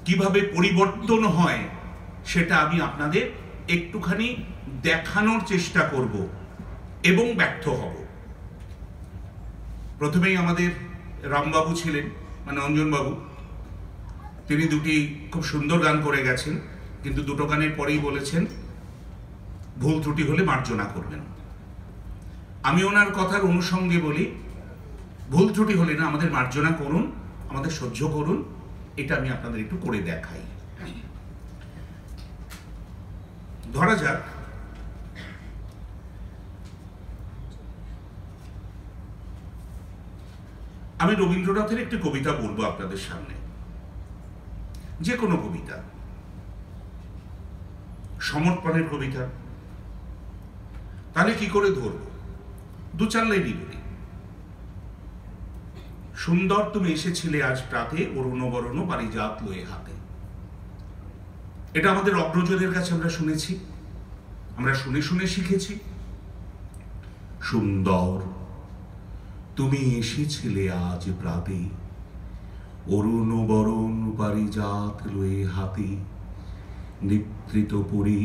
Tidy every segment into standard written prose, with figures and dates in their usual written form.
কিভাবে পরিবর্তন হয় সেটা আমি আপনাদের একটুখানি দেখানোর চেষ্টা করব এবং ব্যর্থ হব। প্রথমেই আমাদের রামবাবু ছিলেন, মানে অঞ্জনবাবু, তিনি দুটি খুব সুন্দর গান করে গেছেন, কিন্তু দুটো গানের পরেই বলেছেন ভুল ত্রুটি হলে মার্জনা করবেন। আমি ওনার কথার অনুষঙ্গে বলি, ভুল ত্রুটি হলে না, আমাদের মার্জনা করুন, আমাদের সহ্য করুন, এটা আমি আপনাদের একটু করে দেখাই। ধরা যাক আমি রবীন্দ্রনাথের একটি কবিতা বলবো আপনাদের সামনে, যে কোনো কবিতা, সমর্পণের কবিতা। তাহলে কি করে ধরব? দু চার লাইনই বলি। সুন্দর তুমি এসেছিলে আজ প্রাতে, অরুণ বরণ পারিজাত লয়ে হাতে। এটা আমাদের অগ্রজদের কাছে আমরা শুনেছি, আমরা শুনে শুনে শিখেছি। সুন্দর তুমি এসেছিলে আজ প্রাতে, অরুণ বরণ পারিজাত লয়ে হাতে। নিভৃত পরি,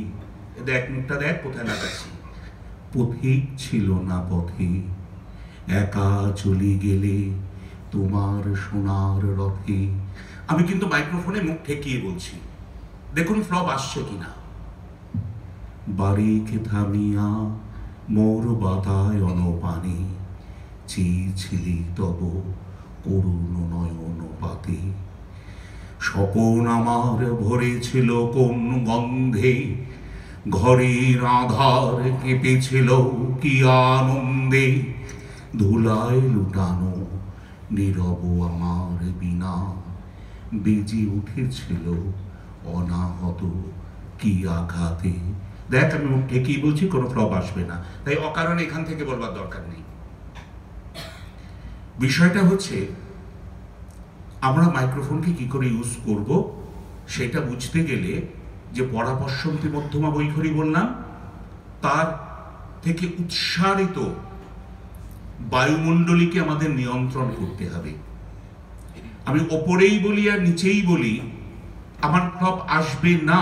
দেখ মুখটা দেখ কোথায় লাগাচ্ছি। পথিক ছিল না পথে, একা চলি গেলে তোমার সোনার রথে। আমি কিন্তু মাইক্রোফোনে মুখ ঠেকিয়ে বলছি, দেখুন ফ্লপ আসছে কিনা। বাড়িকে থামিয়া মোর বাতায়ন পানে, চেয়েছিলি তব করুণ নয়ন পাতে। স্বপন আমার ভরেছিল কোন গন্ধে, ঘরের আধার কেঁপেছিল কি আনন্দে। ধুলায় লুটানো নীরব আমার বিনা, বেজে উঠেছিল অনাহত কি আঘাতে। দেখ আমি উঠে কি বলছি, কোনো ফ্লপ আসবে না, তাই অকারণে এখান থেকে বলবার দরকার নেই। বিষয়টা হচ্ছে আমরা মাইক্রোফোনকে কি করে ইউজ করব সেটা বুঝতে গেলে, যে পরাপশ্যন্তি মধ্যমা বৈখরি বললাম, তার থেকে উৎসারিত বায়ুমণ্ডলীকে আমাদের নিয়ন্ত্রণ করতে হবে। আমি ওপরেই বলি আর নিচেই বলি, আমার ফ্লপ আসবে না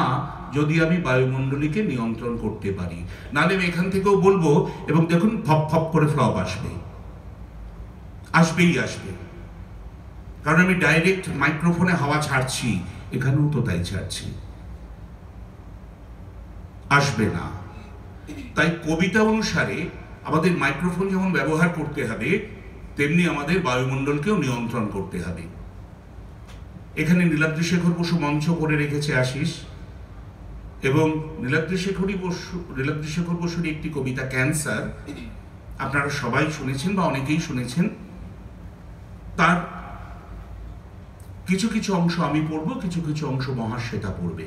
যদি আমি বায়ুমণ্ডলীকে নিয়ন্ত্রণ করতে পারি। নাহলে আমি এখান থেকেও বলবো এবং দেখুন ফপ ফপ করে ফ্লপ আসবে, আসবেই আসবে। কারণ আমি ডাইরেক্ট মাইক্রোফোনে হাওয়া ছাড়ছি, এখানেও তো তাই ছাড়ছি, আসবে না। তাই কবিতা অনুসারে আমাদের মাইক্রোফোন যেমন ব্যবহার করতে হবে, তেমনি আমাদের বায়ুমণ্ডলকেও নিয়ন্ত্রণ করতে হবে। এখানে নীলাদ্রি শেখর বসু মঞ্চ করে রেখেছে আশিস, এবং নীলাদ্রি শেখর বসুর একটি কবিতা ক্যান্সার, আপনারা সবাই শুনেছেন বা অনেকেই শুনেছেন। তার কিছু কিছু অংশ আমি পড়বো, কিছু কিছু অংশ মহাশ্বেতা পড়বে।